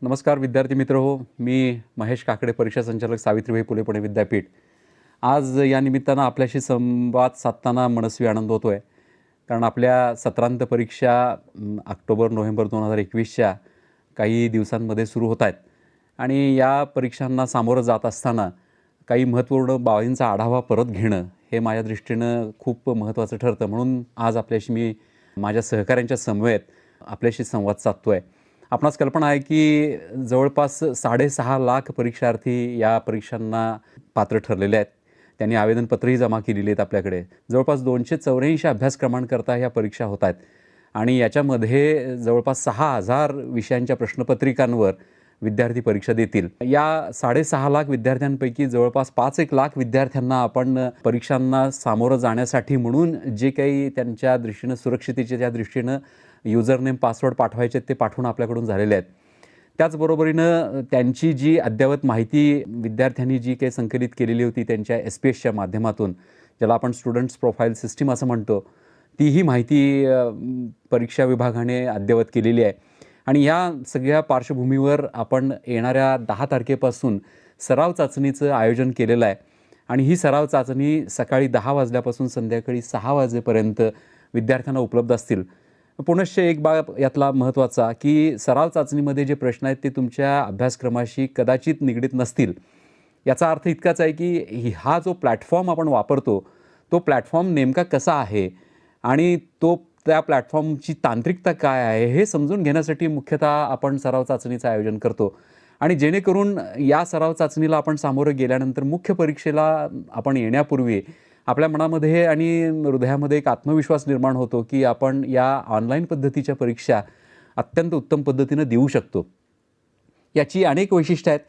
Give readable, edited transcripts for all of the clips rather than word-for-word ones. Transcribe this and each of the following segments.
नमस्कार विद्यार्थी मित्र हो, मी महेश काकडे, परीक्षा संचालक सावित्रीबाई फुले पुणे विद्यापीठ. आज या निमित्तानं आपल्याशी संवाद साधताना मनस्वी आनंद होतो आहे. कारण आपल्या सत्रांत परीक्षा ऑक्टोबर-नोव्हेंबर 2021च्या काही दिवसांमध्ये सुरू होत आहेत आणि या परीक्षांना सामोरं जात असताना काही महत्त्वपूर्ण बाबींचा आढावा परत घेणं हे माझ्या दृष्टीनं खूप महत्त्वाचं ठरतं. म्हणून आज आपल्याशी मी माझ्या सहकाऱ्यांच्या समवेत आपल्याशी संवाद साधतो आहे. आपणास कल्पना आहे की जवळपास 6.5 लाख परीक्षार्थी या परीक्षांना पात्र ठरलेले आहेत. त्यांनी आवेदनपत्रही जमा केलेली आहेत आपल्याकडे. जवळपास 284 अभ्यासक्रमांकरता ह्या परीक्षा होत आहेत आणि याच्यामध्ये जवळपास 6,000 विषयांच्या प्रश्नपत्रिकांवर विद्यार्थी परीक्षा देतील. या 6.5 लाख विद्यार्थ्यांपैकी जवळपास 5-1 लाख विद्यार्थ्यांना आपण परीक्षांना सामोरं जाण्यासाठी म्हणून जे काही त्यांच्या दृष्टीनं सुरक्षिततेच्या दृष्टीनं युजरनेम पासवर्ड पाठवायचे ते पाठवून आपल्याकडून झालेले आहेत. त्याचबरोबरीनं त्यांची जी अद्ययावत माहिती विद्यार्थ्यांनी जी काही संकलित केलेली होती त्यांच्या SPS च्या माध्यमातून, ज्याला आपण स्टुडंट्स प्रोफाईल सिस्टीम असं म्हणतो, तीही माहिती परीक्षा विभागाने अद्ययावत केलेली आहे. आणि या सगळ्या पार्श्वभूमीवर आपण येणाऱ्या 10 तारखेपासून सराव चाचणीचं आयोजन केलेलं आहे आणि ही सराव चाचणी सकाळी 10 वाजल्यापासून संध्याकाळी 6 वाजेपर्यंत विद्यार्थ्यांना उपलब्ध असतील. पुनश्च एक बाब यातला महत्त्वाचा की सराव चाचणीमध्ये जे प्रश्न आहेत ते तुमच्या अभ्यासक्रमाशी कदाचित निगडीत नसतील. याचा अर्थ इतकाच आहे की हा जो प्लॅटफॉर्म आपण वापरतो तो प्लॅटफॉर्म नेमका कसा आहे आणि त्या प्लॅटफॉर्मची तांत्रिकता काय आहे हे समजून घेण्यासाठी मुख्यतः आपण सराव चाचणीचं आयोजन करतो. आणि जेणेकरून या सराव चाचणीला आपण सामोरं गेल्यानंतर मुख्य परीक्षेला आपण येण्यापूर्वी आपल्या मनामध्ये आणि हृदयामध्ये एक आत्मविश्वास निर्माण होतो की आपण या ऑनलाईन पद्धतीच्या परीक्षा अत्यंत उत्तम पद्धतीनं देऊ शकतो. याची अनेक वैशिष्ट्य आहेत.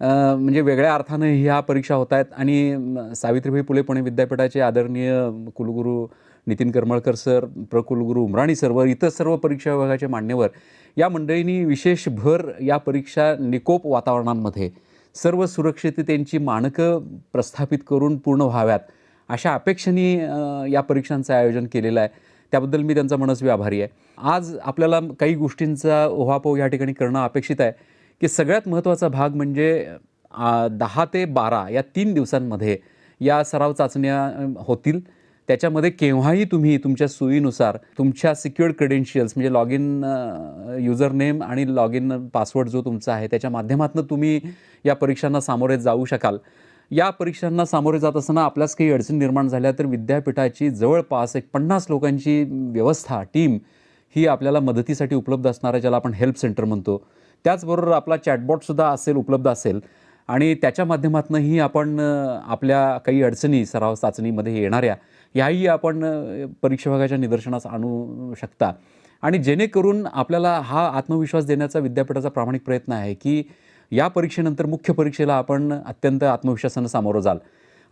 म्हणजे वेगळ्या अर्थानं ह्या परीक्षा होत आहेत आणि सावित्रीबाई फुले पुणे विद्यापीठाचे आदरणीय कुलगुरू नितीन करमळकर सर, कुलगुरू उमराणी सर व इतर सर्व परीक्षा विभागाचे मान्यवर या मंडळींनी विशेष भर या परीक्षा निकोप वातावरणांमध्ये सर्व सुरक्षिततेची मानकं प्रस्थापित करून पूर्ण व्हाव्यात अशा अपेक्षेने या परीक्षांचं आयोजन केलेलं आहे. त्याबद्दल मी त्यांचा मनस्वी आभारी आहे. आज आपल्याला काही गोष्टींचा ओहापोह या ठिकाणी करणं अपेक्षित आहे की सगळ्यात महत्त्वाचा भाग म्हणजे 10 ते 12 या 3 दिवसांमध्ये या सराव चाचण्या होतील. त्याच्यामध्ये केव्हाही तुम्ही तुमच्या सोयीनुसार तुमच्या सिक्युअर्ड क्रेडेन्शियल्स म्हणजे लॉग इन युजर नेम आणि लॉग इन पासवर्ड जो तुमचा आहे त्याच्या माध्यमातून तुम्ही या परीक्षांना सामोरे जाऊ शकाल. या परीक्षांना सामोरे जात असताना आपल्यास काही अडचणी निर्माण झाल्या तर विद्यापीठाची जवळपास 50 लोकांची व्यवस्था टीम ही आपल्याला मदतीसाठी उपलब्ध असणारा ज्याला आपण हेल्प सेंटर म्हणतो. त्याचबरोबर आपला चॅटबॉटसुद्धा उपलब्ध असेल आणि त्याच्या माध्यमातूनही आपण आपल्या काही अडचणी सराव चाचणीमध्ये येणाऱ्या याही आपण परीक्षा विभागाच्या निदर्शनास आणू शकता. आणि जेणेकरून आपल्याला हा आत्मविश्वास देण्याचा विद्यापीठाचा प्रामाणिक प्रयत्न आहे की या परीक्षेनंतर मुख्य परीक्षेला आपण अत्यंत आत्मविश्वासानं सामोरं जाल.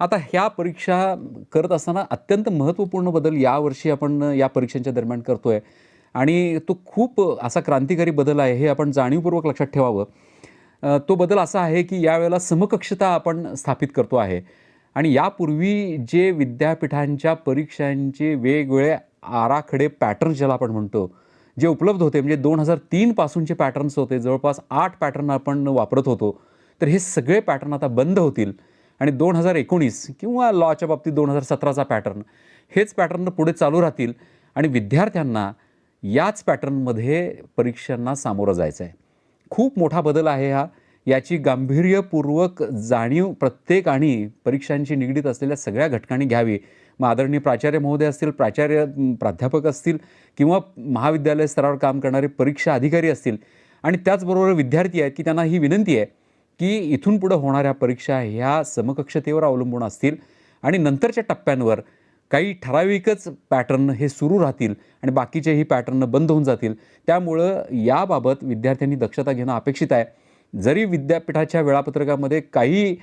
आता ह्या परीक्षा करत असताना अत्यंत महत्त्वपूर्ण बदल यावर्षी आपण या परीक्षांच्या दरम्यान करतो आहे आणि तो खूप असा क्रांतिकारी बदल आहे हे आपण जाणीवपूर्वक लक्षात ठेवावं. तो बदल असा आहे की यावेळेला समकक्षता आपण स्थापित करतो आहे आणि यापूर्वी जे विद्यापीठांच्या परीक्षांचे वेगवेगळे आराखडे पॅटर्न ज्याला आपण म्हणतो जे उपलब्ध होते म्हणजे 2003 पासूनचे पॅटर्न्स होते, जवळपास 8 पॅटर्न आपण वापरत होतो. तर हे सगळे पॅटर्न आता बंद होतील आणि 2019 किंवा लॉच्या बाबतीत 2017चा पॅटर्न हेच पॅटर्न पुढे चालू राहतील आणि विद्यार्थ्यांना याच पॅटर्नमध्ये परीक्षांना सामोरं जायचं आहे. खूप मोठा बदल आहे हा. याची गांभीर्यपूर्वक जाणीव प्रत्येकाने परीक्षांशी निगडीत असलेल्या सगळ्या घटकांनी घ्यावी. मग आदरणीय प्राचार्य महोदय असतील, प्राध्यापक असतील किंवा महाविद्यालय स्तरावर काम करणारे परीक्षा अधिकारी असतील आणि त्याचबरोबर विद्यार्थी आहेत की त्यांना ही विनंती आहे की इथून पुढं होणाऱ्या परीक्षा ह्या समकक्षतेवर अवलंबून असतील आणि नंतरच्या टप्प्यांवर काही ठराविकच पॅटर्न हे सुरू राहतील आणि बाकीचेही पॅटर्न बंद होऊन जातील. त्यामुळं याबाबत विद्यार्थ्यांनी दक्षता घेणं अपेक्षित आहे. जरी विद्यापीठाच्या वेळापत्रकामध्ये काही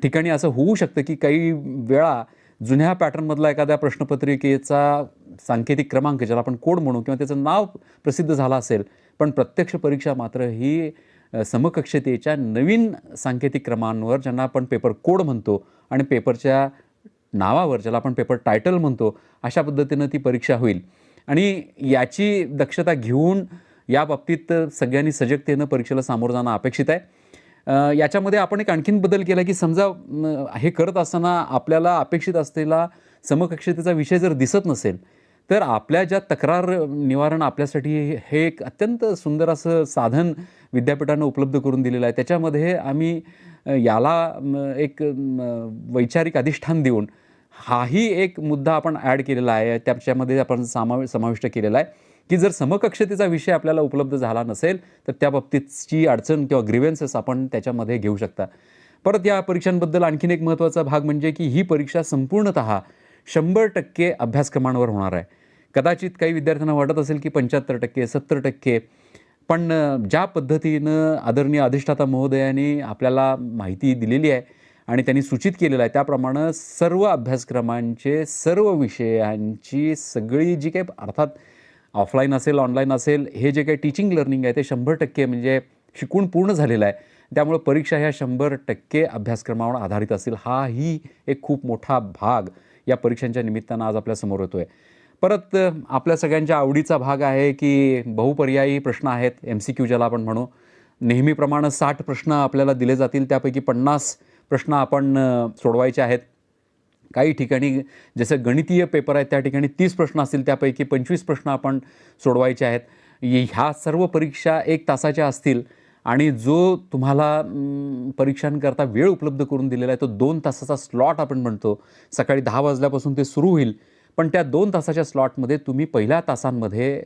ठिकाणी असं होऊ शकतं की काही वेळा जुन्या पॅटर्नमधला एखाद्या प्रश्नपत्रिकेचा सांकेतिक क्रमांक ज्याला आपण कोड म्हणू किंवा त्याचं नाव प्रसिद्ध झालं असेल, पण प्रत्यक्ष परीक्षा मात्र ही समकक्षतेच्या नवीन सांकेतिक क्रमांवर ज्यांना आपण पेपर कोड म्हणतो आणि पेपरच्या नावावर ज्याला आपण पेपर टायटल म्हणतो अशा पद्धतीनं ती परीक्षा होईल. आणि याची दक्षता घेऊन या बाबतीत सगळ्यांनी सजगतेनं परीक्षेला सामोरं जाणं अपेक्षित आहे. याच्यामध्ये आपण एक आणखीन बदल केला, की समजा हे करत असताना आपल्याला अपेक्षित असलेला समकक्षतेचा विषय जर दिसत नसेल, तर आपल्या ज्या तक्रार निवारण आपल्यासाठी हे एक अत्यंत सुंदर असं साधन विद्यापीठानं उपलब्ध करून दिलेलं आहे. त्याच्यामध्ये आम्ही याला एक वैचारिक अधिष्ठान देऊन हाही एक मुद्दा आपण ॲड केलेला आहे. त्याच्यामध्ये आपण समाविष्ट केलेला आहे, की जर समकक्षतेचा विषय आपल्याला उपलब्ध झाला नसेल, तर त्या बाबतीतची अडचण किंवा ग्रीव्हन्सेस आपण त्याच्यामध्ये घेऊ शकता. परत या परीक्षांबद्दल आणखीन एक महत्त्वाचा भाग म्हणजे की ही परीक्षा संपूर्णतः 100% अभ्यासक्रमांवर होणार आहे. कदाचित काही विद्यार्थ्यांना वाटत असेल की 75%, 70%, पण ज्या पद्धतीनं आदरणीय अधिष्ठाता महोदयांनी आपल्याला माहिती दिलेली आहे आणि त्यांनी सूचित केलेलं आहे, त्याप्रमाणे सर्व अभ्यासक्रमांचे, सर्व विषयांची सगळी जी काही अर्थात ऑफलाईन असेल, ऑनलाईन असेल, हे जे काही टीचिंग लर्निंग आहे ते 100% म्हणजे शिकून पूर्ण झालेलं आहे. त्यामुळे परीक्षा ह्या 100% अभ्यासक्रमावर आधारित असेल. हाही एक खूप मोठा भाग या परीक्षांच्या निमित्तानं आज आपल्यासमोर येतो आहे. परत आपल्या सगळ्यांच्या आवडीचा भाग आहे की बहुपर्यायी प्रश्न आहेत, MCQ ज्याला आपण म्हणू. नेहमीप्रमाणे 60 प्रश्न आपल्याला दिले जातील, त्यापैकी 50 प्रश्न आपण सोडवायचे आहेत. काही ठिकाणी जसं गणितीय पेपर आहेत त्या ठिकाणी 30 प्रश्न असतील, त्यापैकी 25 प्रश्न आपण सोडवायचे आहेत. ह्या सर्व परीक्षा 1 तासाच्या असतील आणि जो तुम्हाला परीक्षांकरता वेळ उपलब्ध करून दिलेला आहे तो 2 तासाचा स्लॉट आपण म्हणतो. सकाळी 10 वाजल्यापासून ते सुरू होईल. पण त्या 2 तासाच्या स्लॉटमध्ये तुम्ही पहिल्या तासांमध्ये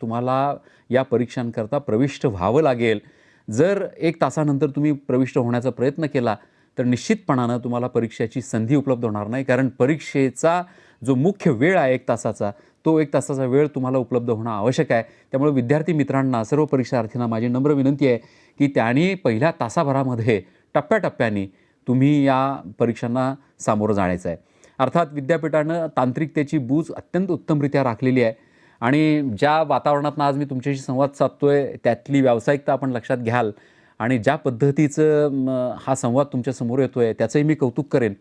तुम्हाला या परीक्षांकरता प्रविष्ट व्हावं लागेल. जर 1 तासानंतर तुम्ही प्रविष्ट होण्याचा प्रयत्न केला तर निश्चितपणानं तुम्हाला परीक्षेची संधी उपलब्ध होणार नाही. कारण परीक्षेचा जो मुख्य वेळ आहे 1 तासाचा, तो 1 तासाचा वेळ तुम्हाला उपलब्ध होणं आवश्यक आहे. त्यामुळे विद्यार्थी मित्रांना, सर्व परीक्षार्थींना माझी नम्र विनंती आहे की त्यांनी पहिल्या तासाभरामध्ये टप्प्याटप्प्याने तुम्ही या परीक्षांना सामोरं जाण्याचं आहे. अर्थात विद्यापीठानं तांत्रिकतेची बूज अत्यंत उत्तमरित्या राखलेली आहे आणि ज्या वातावरणातून आज मी तुमच्याशी संवाद साधतोय त्यातली व्यावसायिकता आपण लक्षात घ्याल आणि ज्या पद्धतीचं हा संवाद तुमच्यासमोर येतो आहे त्याचंही मी कौतुक करेन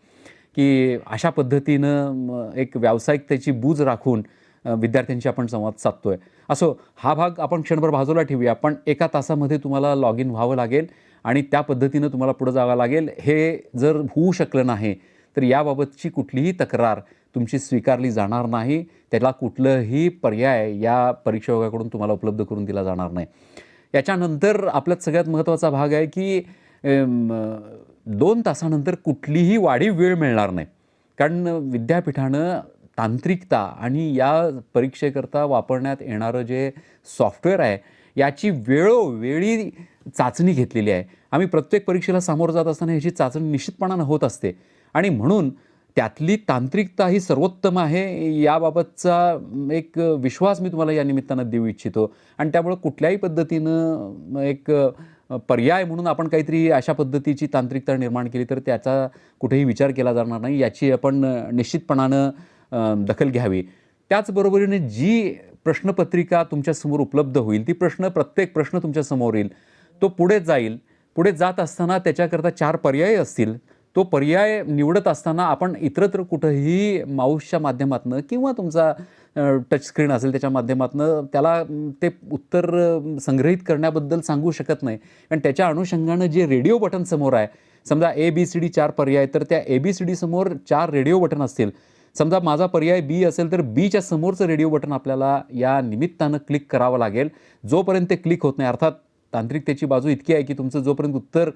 की अशा पद्धतीनं एक व्यावसायिकतेची बूज राखून विद्यार्थ्यांशी आपण संवाद साधतोय. असो, हा भाग आपण क्षणभर बाजूला ठेवूया. पण 1 तासामध्ये तुम्हाला लॉग इन व्हावं लागेल आणि त्या पद्धतीनं तुम्हाला पुढं जावं लागेल. हे जर होऊ शकलं नाही तर याबाबतची कुठलीही तक्रार तुमची स्वीकारली जाणार नाही. त्याला कुठलंही पर्याय या परीक्षा विभागाकडून तुम्हाला उपलब्ध करून दिला जाणार नाही. याच्यानंतर आपल्यात सगळ्यात महत्त्वाचा भाग आहे की 2 तासानंतर कुठलीही वाढीव वेळ मिळणार नाही. कारण विद्यापीठानं तांत्रिकता आणि या परीक्षेकरता वापरण्यात येणारं जे सॉफ्टवेअर आहे याची वेळोवेळी चाचणी घेतलेली आहे. आम्ही प्रत्येक परीक्षेला सामोरं जात असताना याची चाचणी निश्चितपणानं होत असते आणि म्हणून त्यातली तांत्रिकता ही सर्वोत्तम आहे याबाबतचा एक विश्वास मी तुम्हाला या निमित्तानं देऊ इच्छितो. आणि त्यामुळं कुठल्याही पद्धतीनं एक पर्याय म्हणून आपण काहीतरी अशा पद्धतीची तांत्रिकता निर्माण केली तर त्याचा कुठेही विचार केला जाणार नाही, याची आपण निश्चितपणानं दखल घ्यावी. त्याचबरोबरीने जी प्रश्नपत्रिका तुमच्यासमोर उपलब्ध होईल ती प्रत्येक प्रश्न तुमच्यासमोर येईल, तो पुढे जाईल. पुढे जात असताना त्याच्याकरता 4 पर्याय असतील. तो पर्याय निवडत असताना आपण इतरत्र कुठंही माऊसच्या माध्यमातून किंवा तुमचा टच स्क्रीन असेल त्याच्या माध्यमातून त्याला ते उत्तर संग्रहित करण्याबद्दल सांगू शकत नाही. कारण त्याच्या अनुषंगानं जे रेडिओ बटन समोर आहे, समजा ABCD 4 पर्याय, तर त्या ABCD समोर 4 रेडिओ बटन असतील. समजा माझा पर्याय B असेल तर Bच्या समोरचं रेडिओ बटन आपल्याला या निमित्तानं क्लिक करावं लागेल. जोपर्यंत ते क्लिक होत नाही, अर्थात तांत्रिकतेची बाजू इतकी आहे की तुमचं जोपर्यंत उत्तर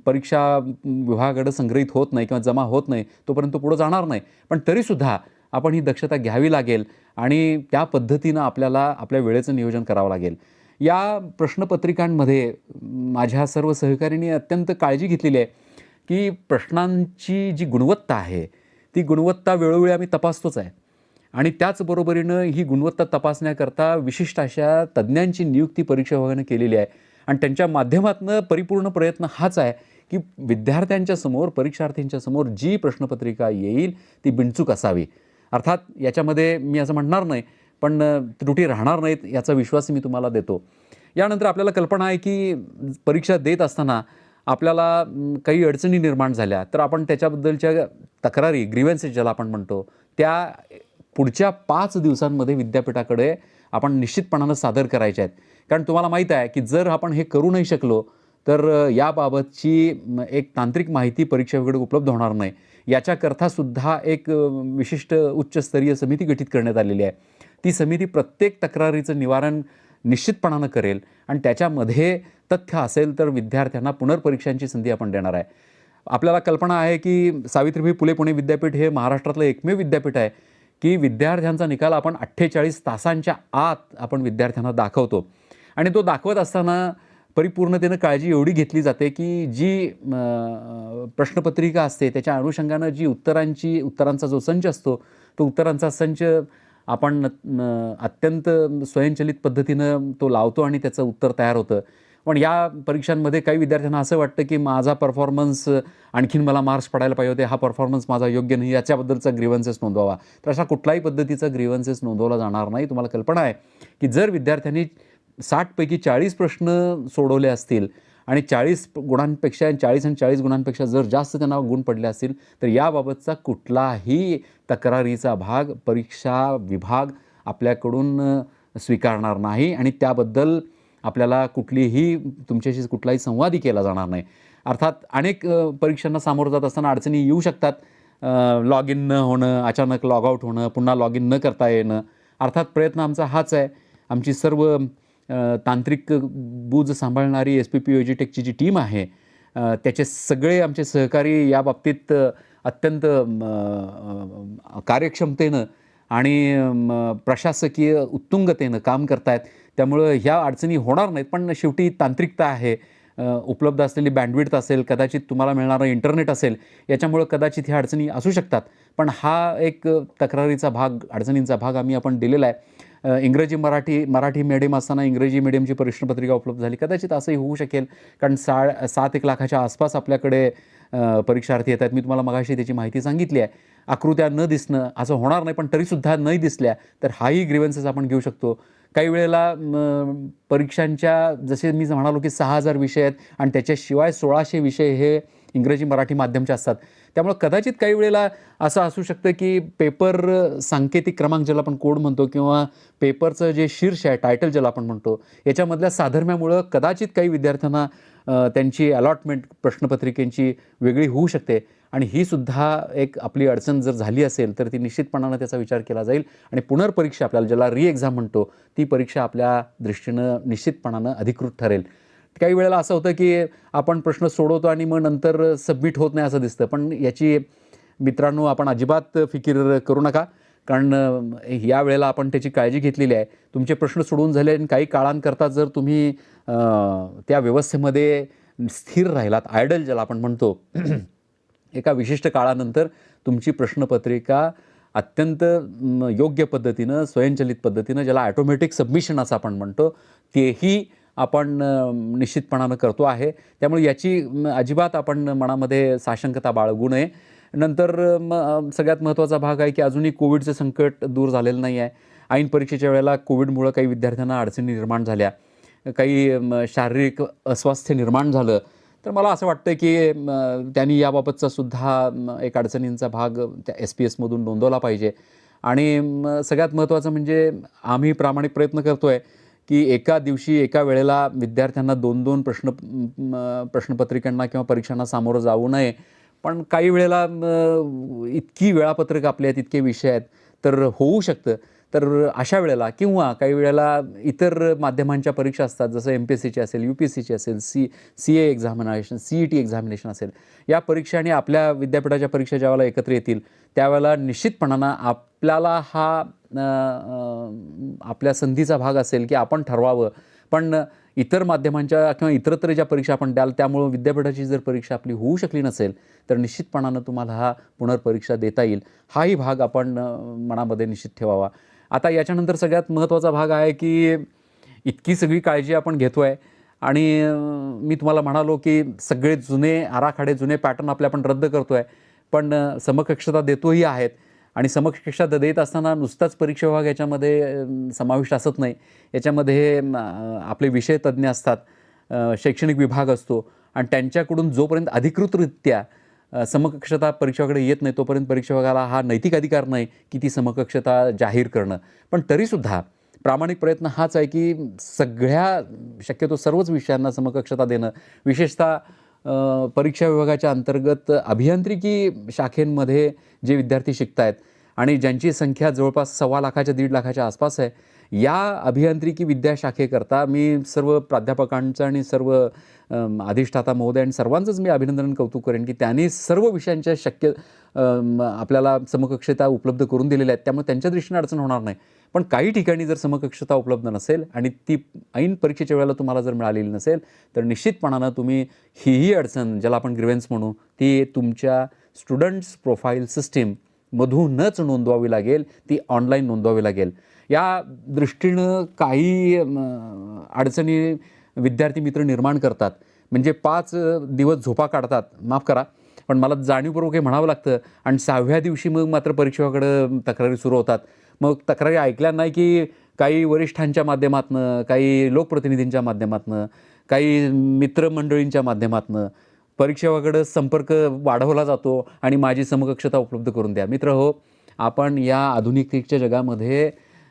परीक्षा विभागाकडे संग्रहित होत नाही किंवा जमा होत नाही तोपर्यंत पुढं जाणार नाही. पण तरीसुद्धा आपण ही दक्षता घ्यावी लागेल आणि त्या पद्धतीनं आपल्याला आपल्या वेळेचं नियोजन करावं लागेल. या प्रश्नपत्रिकांमध्ये माझ्या सर्व सहकाऱ्यांनी अत्यंत काळजी घेतलेली आहे की प्रश्नांची जी गुणवत्ता आहे ती गुणवत्ता वेळोवेळी आम्ही तपासतोच आहे आणि त्याचबरोबरीनं ही गुणवत्ता तपासण्याकरता विशिष्ट अशा तज्ज्ञांची नियुक्ती परीक्षा विभागानं केलेली आहे आणि त्यांच्या माध्यमातून परिपूर्ण प्रयत्न हाच आहे की विद्यार्थ्यांच्या समोर, परीक्षार्थींच्या समोर जी प्रश्नपत्रिका येईल ती बिनचूक असावी. अर्थात याच्यामध्ये मी असं म्हणणार नाही, पण त्रुटी राहणार नाहीत याचा विश्वास मी तुम्हाला देतो. यानंतर आपल्याला कल्पना आहे की परीक्षा देत असताना आपल्याला काही अडचणी निर्माण झाल्या तर आपण त्याच्याबद्दलच्या तक्रारी, ग्रीव्हन्सेस ज्याला आपण म्हणतो, त्या पुढच्या 5 दिवसांमध्ये विद्यापीठाकडे आपण निश्चितपणानं सादर करायच्या आहेत कारण तुम्हाला माहीत आहे की जर आपण हे करू नाही शकलो तर याबाबतची एक तांत्रिक माहिती परीक्षेकडे उपलब्ध होणार नाही. याच्याकरता सुद्धा एक विशिष्ट उच्चस्तरीय समिती गठीत करण्यात आलेली आहे. ती समिती प्रत्येक तक्रारीचं निवारण निश्चितपणानं करेल आणि त्याच्यामध्ये तथ्य असेल तर विद्यार्थ्यांना पुनर्परीक्षांची संधी आपण देणार आहे. आपल्याला कल्पना आहे की सावित्रीबाई फुले पुणे विद्यापीठ हे महाराष्ट्रातलं एकमेव विद्यापीठ आहे की विद्यार्थ्यांचा निकाल आपण 48 तासांच्या आत आपण विद्यार्थ्यांना दाखवतो आणि तो दाखवत असताना परिपूर्णतेनं काळजी एवढी घेतली जाते की जी प्रश्नपत्रिका असते त्याच्या अनुषंगानं जी उत्तरांचा जो संच असतो तो उत्तरांचा संच आपण अत्यंत स्वयंचलित पद्धतीनं तो लावतो आणि त्याचं उत्तर तयार होतं. पण या परीक्षांमध्ये काही विद्यार्थ्यांना असं वाटतं की माझा परफॉर्मन्स आणखीन मला मार्क्स पडायला पाहिजे होते, हा परफॉर्मन्स माझा योग्य नाही, याच्याबद्दलचा ग्रीव्हन्सेस नोंदवावा. तर अशा कुठल्याही पद्धतीचा ग्रीव्हन्सेस नोंदवला जाणार नाही. तुम्हाला कल्पना आहे की जर विद्यार्थ्यांनी 60 पैकी 40 प्रश्न सोडवले असतील आणि 40 गुणांपेक्षा 40 आणि 40 गुणांपेक्षा जर जास्त त्यांना गुण पडले असतील तर याबाबतचा कुठलाही तक्रारीचा भाग परीक्षा विभाग आपल्याकडून स्वीकारणार नाही आणि त्याबद्दल आपल्याला तुमच्याशी कुठलाही संवादही केला जाणार नाही. अर्थात अनेक परीक्षांना सामोरं जात असताना अडचणी येऊ शकतात. लॉग इन न होणं, अचानक लॉग आऊट होणं, पुन्हा लॉग इन न करता येणं. अर्थात प्रयत्न आमचा हाच आहे. आमची सर्व तांत्रिक बूज सांभाळणारी SPPU एज्युटेकची जी टीम आहे त्याचे सगळे आमचे सहकारी या बाबतीत अत्यंत कार्यक्षमतेनं आणि प्रशासकीय उत्तुंगतेनं काम करत आहेत. त्यामुळं ह्या अडचणी होणार नाहीत. पण शेवटी तांत्रिकता आहे, उपलब्ध असलेली बँडविड्थ असेल, कदाचित तुम्हाला मिळणारं इंटरनेट असेल, याच्यामुळं कदाचित ह्या अडचणी असू शकतात. पण हा एक तक्रारीचा भाग, अडचणींचा भाग आपण दिलेला आहे. इंग्रजी मराठी मीडियम असताना इंग्रजी मीडियमची प्रश्नपत्रिका उपलब्ध झाली, कदाचित असंही होऊ शकेल. कारण 7-1 लाखाच्या आसपास आपल्याकडे परीक्षार्थी येतात. मी तुम्हाला मगाशी त्याची माहिती सांगितली आहे. आकृत्या न दिसणं असं होणार नाही, पण तरीसुद्धा नाही दिसल्या तर हाही ग्रीव्हन्सेस आपण घेऊ शकतो. काही वेळेला परीक्षांच्या जसे मी म्हणालो की 6000 विषय आहेत आणि त्याच्याशिवाय 1600 विषय हे इंग्रजी मराठी माध्यमचे असतात. त्यामुळं कदाचित काही वेळेला असं असू शकतं की पेपर सांकेतिक क्रमांक ज्याला आपण कोड म्हणतो किंवा पेपरचं जे शीर्ष आहे, टायटल ज्याला आपण म्हणतो, याच्यामधल्या साधर्म्यामुळं कदाचित काही विद्यार्थ्यांना त्यांची अलॉटमेंट प्रश्नपत्रिकेची वेगळी होऊ शकते आणि ही सुद्धा एक आपली अडचण जर झाली असेल तर ती निश्चितपणानं त्याचा विचार केला जाईल आणि पुनर्परीक्षा आपल्याला ज्याला एक्झाम म्हणतो ती परीक्षा आपल्या दृष्टीनं निश्चितपणानं अधिकृत ठरेल. काही वेळेला असं होतं की आपण प्रश्न सोडवतो आणि मग नंतर सबमिट होत नाही असं दिसतं. पण याची मित्रांनो आपण अजिबात फिकीर करू नका, कारण या वेळेला आपण त्याची काळजी घेतलेली आहे. तुमचे प्रश्न सोडवून झाले आणि काही काळांकरता जर तुम्ही त्या व्यवस्थेमध्ये स्थिर राहिलात, आयडल ज्याला आपण म्हणतो, एका विशिष्ट काळानंतर तुमची प्रश्नपत्रिका अत्यंत योग्य पद्धतीनं, स्वयंचलित पद्धतीनं, ज्याला ॲटोमॅटिक सबमिशन असं आपण म्हणतो, तेही आपण निश्चितपणानं करतो आहे. त्यामुळे याची अजिबात आपण मनामध्ये साशंकता बाळगू नये. नंतर सगळ्यात महत्त्वाचा भाग आहे की अजूनही कोविडचं संकट दूर झालेलं नाही आहे. ऐन परीक्षेच्या वेळेला कोविडमुळं काही विद्यार्थ्यांना अडचणी निर्माण झाल्या, काही शारीरिक अस्वास्थ्य निर्माण झालं. तर मला असं वाटतं की त्यांनी याबाबतचा सुद्धा एक अडचणींचा भाग त्या SPS मधून नोंदवला पाहिजे. आणि सगळ्यात महत्त्वाचं म्हणजे आम्ही प्रामाणिक प्रयत्न करतो आहे की एका दिवशी एका वेळेला विद्यार्थ्यांना 2-2 प्रश्नपत्रिकांना किंवा परीक्षांना सामोरं जाऊ नये. पण काही वेळेला इतकी वेळापत्रक आपल्या आहेत, इतके विषय आहेत, तर होऊ शकतं. तर अशा वेळेला किंवा काही वेळेला इतर माध्यमांच्या परीक्षा असतात, जसं MPSCची असेल, UPSCची असेल, CA एक्झामिनेशन, CET एक्झामिनेशन असेल, या परीक्षा आणि आपल्या विद्यापीठाच्या परीक्षा ज्यावेळेला एकत्र येतील त्यावेळेला निश्चितपणानं आपल्याला हा आपल्या संधीचा भाग असेल की आपण ठरवावं. पण इतर माध्यमांच्या किंवा इतरत्र ज्या परीक्षा आपण द्याल त्यामुळं विद्यापीठाची जर परीक्षा आपली होऊ शकली नसेल तर निश्चितपणानं तुम्हाला हा पुनर्परीक्षा देता येईल. हाही भाग आपण मनामध्ये निश्चित ठेवावा. आता याच्यानंतर सगळ्यात महत्त्वाचा भाग आहे की इतकी सगळी काळजी आपण घेतो आहे आणि मी तुम्हाला म्हणालो की सगळे जुने आराखडे, जुने पॅटर्न आपण रद्द करतो आहे, पण समकक्षता देतोही आहेत. आणि समकक्षता देत असताना नुसताच परीक्षा विभाग याच्यामध्ये समाविष्ट असत नाही. याच्यामध्ये आपले विषय तज्ज्ञ असतात, शैक्षणिक विभाग असतो आणि त्यांच्याकडून जोपर्यंत अधिकृतरित्या समकक्षता परीक्षेकडे येत नाही तोपर्यंत परीक्षा विभागाला हा नैतिक अधिकार नाही की ती समकक्षता जाहीर करणं. पण तरीसुद्धा प्रामाणिक प्रयत्न हाच आहे की सगळ्या शक्यतो सर्वच विषयांना समकक्षता देणं. विशेषतः परीक्षा विभागाच्या अंतर्गत अभियांत्रिकी शाखेमध्ये जे विद्यार्थी शिकत आहेत आणि ज्यांची संख्या जवळपास 1.25 लाखाच्या 1.5 लाखाच्या आसपास आहे, या अभियांत्रिकी विद्याशाखेकरता मी सर्व प्राध्यापकांचं आणि सर्व अधिष्ठाता महोदय आणि सर्वांचंच मी अभिनंदन कौतुक करेन की त्यांनी सर्व विषयांच्या आपल्याला समकक्षता उपलब्ध करून दिलेल्या आहेत. त्यामुळे त्यांच्या दृष्टीने अडचण होणार नाही. पण काही ठिकाणी जर समकक्षता उपलब्ध नसेल आणि ती ऐन परीक्षेच्या वेळेला तुम्हाला जर मिळालेली नसेल, तर निश्चितपणानं तुम्ही ही अडचण ज्याला आपण ग्रीव्हन्स म्हणू, ती तुमच्या स्टुडंट्स प्रोफाईल सिस्टीममधूनच नोंदवावी लागेल, ती ऑनलाईन नोंदवावी लागेल. या दृष्टीनं काही अडचणी विद्यार्थी मित्र निर्माण करतात. म्हणजे 5 दिवस झोपा काढतात, माफ करा, पण मला जाणीवपूर्वक हे म्हणावं लागतं. आणि 6व्या दिवशी मग मात्र परीक्षेकडं तक्रारी सुरू होतात. मग तक्रारी ऐकल्या नाही की काही वरिष्ठांच्या माध्यमातनं, काही लोकप्रतिनिधींच्या माध्यमातनं, काही मित्रमंडळींच्या माध्यमातनं परीक्षेकडं संपर्क वाढवला जातो आणि माझी समकक्षता उपलब्ध करून द्या. मित्र हो, आपण या आधुनिकतेच्या जगामध्ये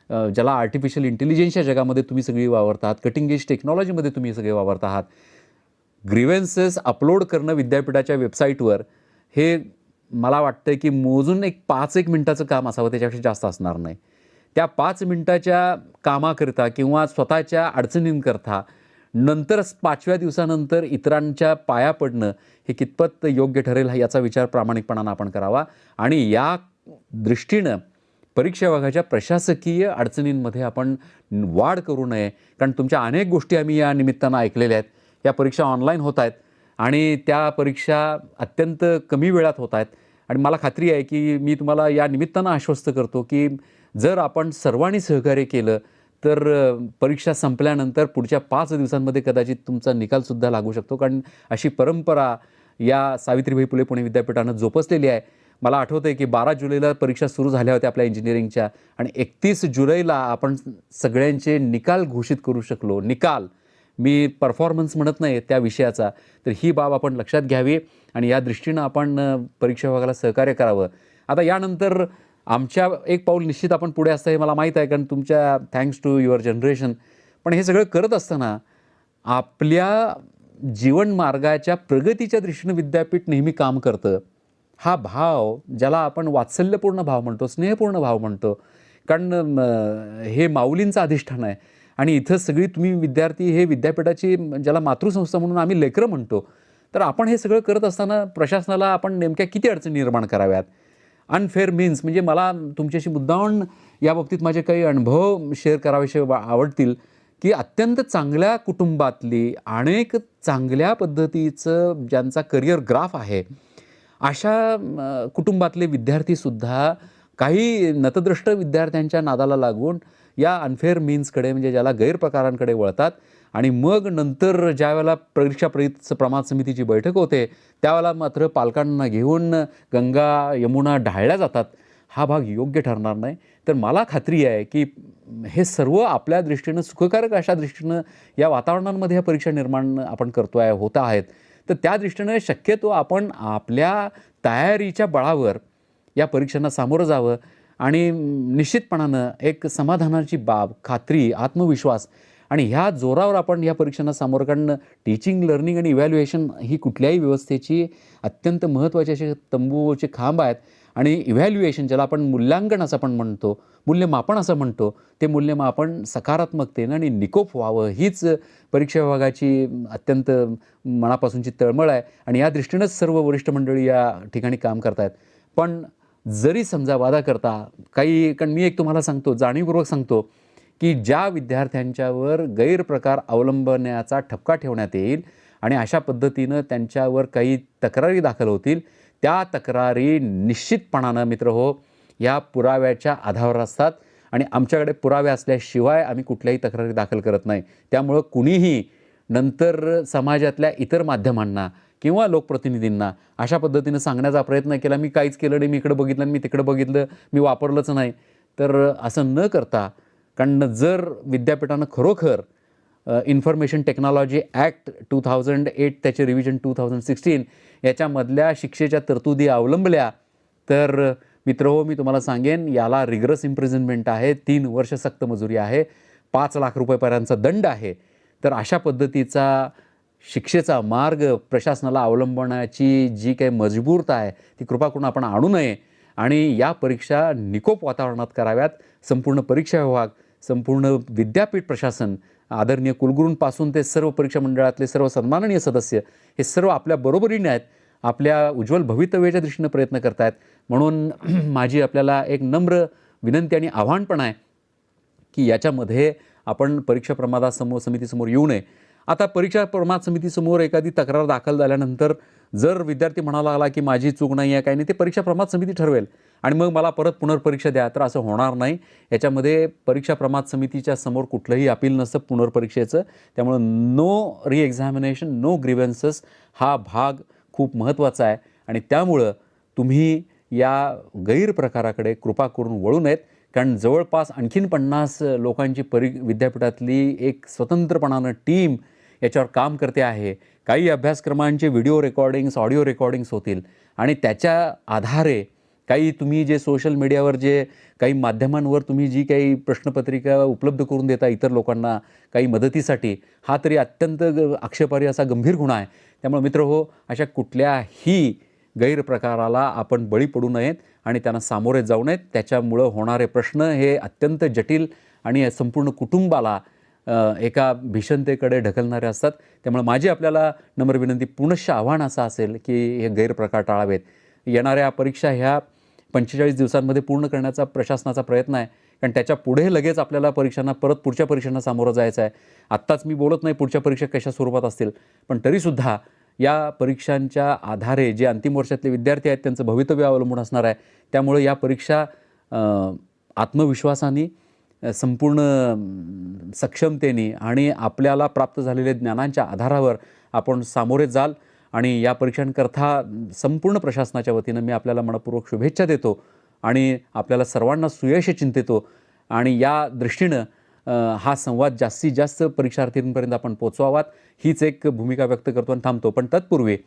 ज्याला आर्टिफिशियल इंटेलिजन्सच्या जगामध्ये तुम्ही सगळी वावरत आहात, कटिंग एज टेक्नॉलॉजीमध्ये तुम्ही सगळे वावरत आहात. ग्रीव्हन्सेस अपलोड करणं विद्यापीठाच्या वेबसाईटवर हे मला वाटतं की मोजून एक 5-1 मिनिटाचं काम असावं, त्याच्यापेक्षा जास्त असणार नाही. त्या 5 मिनिटाच्या कामाकरिता किंवा स्वतःच्या अडचणींकरता नंतर 5व्या दिवसानंतर इतरांच्या पाया पडणं हे कितपत योग्य ठरेल याचा विचार प्रामाणिकपणानं आपण करावा. आणि या दृष्टीनं परीक्षा विभागाच्या प्रशासकीय अडचणींमध्ये आपण वाढ करू नये. कारण तुमच्या अनेक गोष्टी आम्ही या निमित्तानं ऐकलेल्या आहेत. या परीक्षा ऑनलाईन होत आहेत आणि त्या परीक्षा अत्यंत कमी वेळात होत आहेत. आणि मला खात्री आहे की मी तुम्हाला या निमित्तानं आश्वस्त करतो की जर आपण सर्वांनी सहकार्य केलं तर परीक्षा संपल्यानंतर पुढच्या 5 दिवसांमध्ये कदाचित तुमचा निकालसुद्धा लागू शकतो. कारण अशी परंपरा या सावित्रीबाई फुले पुणे विद्यापीठानं जोपासलेली आहे. मला आठवतं आहे की 12 जुलैला परीक्षा सुरू झाल्या होत्या आपल्या इंजिनिअरिंगच्या आणि 31 जुलैला आपण सगळ्यांचे निकाल घोषित करू शकलो. निकाल, मी परफॉर्मन्स म्हणत नाही त्या विषयाचा. तर ही बाब आपण लक्षात घ्यावी आणि या दृष्टीनं आपण परीक्षा विभागाला सहकार्य करावं. आता यानंतर आमच्या एक पाऊल निश्चित आपण पुढे असतं हे मला माहीत आहे, कारण तुमच्या थँक्स टू युअर जनरेशन. पण हे सगळं करत असताना आपल्या जीवन मार्गाच्या प्रगतीच्या दृष्टीनं विद्यापीठ नेहमी काम करतं. हा भाव ज्याला आपण वात्सल्यपूर्ण भाव म्हणतो, स्नेहपूर्ण भाव म्हणतो, कारण हे माऊलींचं अधिष्ठान आहे. आणि इथं सगळी तुम्ही विद्यार्थी हे विद्यापीठाची ज्याला मातृसंस्था म्हणून आम्ही लेकरं म्हणतो. तर आपण हे सगळं करत असताना प्रशासनाला आपण नेमक्या किती अडचणी निर्माण कराव्यात. अनफेअर मीन्स म्हणजे मला तुमच्याशी मुद्दाम याबाबतीत माझे काही अनुभव शेअर करावेसे आवडतील की अत्यंत चांगल्या कुटुंबातली अनेक चांगल्या पद्धतीचं ज्यांचा करिअर ग्राफ आहे अशा कुटुंबातले विद्यार्थीसुद्धा काही नतद्रष्ट विद्यार्थ्यांच्या नादाला लागून या अनफेअर मीन्सकडे म्हणजे ज्याला गैरप्रकारांकडे वळतात. आणि मग नंतर ज्यावेळेला परीक्षा प्रमाण समितीची बैठक होते त्यावेळेला मात्र पालकांना घेऊन गंगा यमुना ढाळल्या जातात. हा भाग योग्य ठरणार नाही. तर मला खात्री आहे की हे सर्व आपल्या दृष्टीनं सुखकारक अशा दृष्टीनं या वातावरणांमध्ये ह्या परीक्षा निर्माण आपण करतो आहे, होत आहेत. तर त्या दृष्टीनं शक्यतो आपण आपल्या तयारीच्या बळावर या परीक्षांना सामोरं जावं आणि निश्चितपणानं एक समाधानाची बाब, खात्री, आत्मविश्वास आणि ह्या जोरावर आपण या परीक्षांना सामोरं काढणं. टीचिंग, लर्निंग आणि इव्हॅल्युएशन ही कुठल्याही व्यवस्थेची अत्यंत महत्त्वाची असे तंबूचे खांब आहेत. आणि इव्हॅल्युएशन ज्याला आपण मूल्यांकन असं आपण म्हणतो, मूल्यमापन असं म्हणतो, ते मूल्यमापन सकारात्मकतेनं आणि निकोप व्हावं हीच परीक्षा विभागाची अत्यंत मनापासूनची तळमळ आहे. आणि या दृष्टीनंच सर्व वरिष्ठ मंडळी या ठिकाणी काम करत आहेत. पण जरी समजा वादा करता काही, कारण मी एक तुम्हाला सांगतो, जाणीवपूर्वक सांगतो की ज्या विद्यार्थ्यांच्यावर गैरप्रकार अवलंबण्याचा ठपका ठेवण्यात येईल आणि अशा पद्धतीनं त्यांच्यावर काही तक्रारी दाखल होतील, त्या तक्रारी निश्चितपणानं मित्र हो या पुराव्याच्या आधारावर असतात आणि आमच्याकडे पुरावे असल्याशिवाय आम्ही कुठल्याही तक्रारी दाखल करत नाही. त्यामुळं कुणीही नंतर समाजातल्या इतर माध्यमांना किंवा लोकप्रतिनिधींना अशा पद्धतीनं सांगण्याचा प्रयत्न केला, मी काहीच केलं नाही, मी इकडं बघितलं आणि मी तिकडं बघितलं, मी वापरलंच नाही, तर असं न करता, कारण जर विद्यापीठानं खरोखर इन्फॉर्मेशन टेक्नॉलॉजी ॲक्ट 2008 त्याचे रिव्हिजन 2016 याच्यामधल्या शिक्षेच्या तरतुदी अवलंबल्या तर मित्रहो मी तुम्हाला सांगेन याला रिगरस इम्प्रिझनमेंट आहे, 3 वर्ष सक्त मजुरी आहे. 5 लाख रुपयेपर्यंतचा दंड आहे. तर अशा पद्धतीचा शिक्षेचा मार्ग प्रशासनाला अवलंबण्याची जी काही मजबूरता आहे ती कृपा करून आपण आणू नये आणि या परीक्षा निकोप वातावरणात कराव्यात. संपूर्ण परीक्षा विभाग, संपूर्ण विद्यापीठ प्रशासन, आदरणीय कुलगुरूंपासून ते सर्व परीक्षा मंडळातले सर्व सन्माननीय सदस्य हे सर्व आपल्या बरोबरीने आहेत, आपल्या उज्ज्वल भवितव्याच्या दृष्टीने प्रयत्न करत आहेत. म्हणून माझी आपल्याला एक नम्र विनंती आणि आव्हान पण आहे की याच्यामध्ये आपण परीक्षा प्रमाद समितीसमोर येऊ नये. आता परीक्षा प्रमाद समितीसमोर एखादी तक्रार दाखल झाल्यानंतर जर विद्यार्थी म्हणायला लागला की माझी चूक नाही आहे, काही नाही, ते परीक्षा प्रमाद समिती ठरवेल आणि मग मला परत पुनर्परीक्षा द्या, तर असं होणार नाही. याच्यामध्ये परीक्षा प्रमाद समितीच्या समोर कुठलंही अपील नसतं पुनर्परीक्षेचं. त्यामुळं नो रिएक्झामिनेशन, नो ग्रीव्हन्सेस हा भाग खूप महत्त्वाचा आहे आणि त्यामुळं तुम्ही या गैरप्रकाराकडे कृपा करून वळू नयेत. कारण जवळपास आणखीन 50 लोकांची विद्यापीठातली एक स्वतंत्रपणानं टीम याच्यावर काम करते आहे. काही अभ्यासक्रमांचे व्हिडिओ रेकॉर्डिंग्स, ऑडिओ रेकॉर्डिंग्स होतील आणि त्याच्या आधारे काही तुम्ही जे सोशल मीडियावर जे काही माध्यमांवर तुम्ही जी काही प्रश्नपत्रिका उपलब्ध करून देता इतर लोकांना काही मदतीसाठी, हा तरी अत्यंत आक्षेपार्ह असा गंभीर गुन्हा आहे. त्यामुळे मित्रहो, अशा कुठल्याही गैरप्रकाराला आपण बळी पडू नयेत आणि त्यांना सामोरे जाऊ नयेत. त्याच्यामुळं होणारे प्रश्न हे अत्यंत जटिल आणि संपूर्ण कुटुंबाला एका भीषणतेकडे ढकलणारे असतात. त्यामुळे माझी आपल्याला नम्र विनंती, पुनश्च आव्हान असं असेल की हे गैरप्रकार टाळावेत. येणाऱ्या परीक्षा ह्या 45 दिवसांमध्ये पूर्ण करण्याचा प्रशासनाचा प्रयत्न आहे. कारण त्याच्या पुढे लगेच आपल्याला परीक्षांना पुढच्या परीक्षांना सामोरं जायचं आहे. आत्ताच मी बोलत नाही पुढच्या परीक्षा कशा स्वरूपात असतील, पण तरीसुद्धा या परीक्षांच्या आधारे जे अंतिम वर्षातले विद्यार्थी आहेत त्यांचं भवितव्य अवलंबून असणार आहे. त्यामुळे या परीक्षा आत्मविश्वासाने, संपूर्ण सक्षमतेने आणि आपल्याला प्राप्त झालेल्या ज्ञानांच्या आधारावर आपण सामोरे जाल आणि या परीक्षांकरता संपूर्ण प्रशासनाच्या वतीनं मी आपल्याला मनपूर्वक शुभेच्छा देतो आणि आपल्याला सर्वांना सुयश चिंतितो आणि या दृष्टीनं हा संवाद जास्तीत जास्त परीक्षार्थींपर्यंत आपण पोचवावात हीच एक भूमिका व्यक्त करतो आणि थांबतो. पण तत्पूर्वी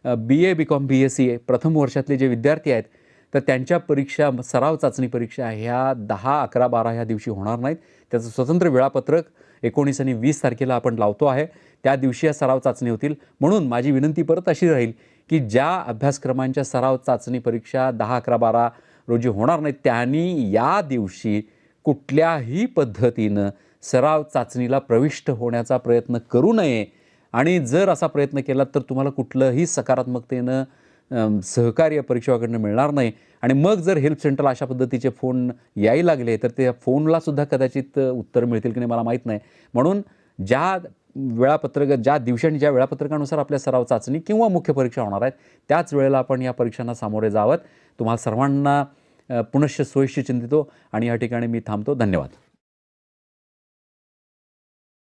BA, BCom, BSc प्रथम वर्षातले जे विद्यार्थी आहेत तर त्यांच्या परीक्षा, सराव चाचणी परीक्षा ह्या 10, 11, 12 ह्या दिवशी होणार नाहीत. त्याचं स्वतंत्र वेळापत्रक 19 आणि 20 तारखेला आपण लावतो आहे. त्या दिवशी या सराव चाचणी होतील. म्हणून माझी विनंती परत अशी राहील की ज्या अभ्यासक्रमांच्या सराव चाचणी परीक्षा 10, 11, 12 रोजी होणार नाहीत त्यांनी या दिवशी कुठल्याही पद्धतीनं सराव चाचणीला प्रविष्ट होण्याचा प्रयत्न करू नये आणि जर असा प्रयत्न केला तर तुम्हाला कुठलंही सकारात्मकतेनं सहकार्य परीक्षकाकडनं मिळणार नाही. आणि मग जर हेल्प सेंटरला अशा पद्धतीचे फोन यायला लागले तर त्या फोनलासुद्धा कदाचित उत्तर मिळतील की नाही मला माहीत नाही. म्हणून ज्या दिवशी आणि ज्या वेळापत्रकानुसार आपल्या सराव चाचणी किंवा मुख्य परीक्षा होणार आहेत त्याच वेळेला आपण या परीक्षांना सामोरे जावं. तुम्हाला सर्वांना पुनश्च सोयीशी चिंतितो आणि या ठिकाणी मी थांबतो. धन्यवाद.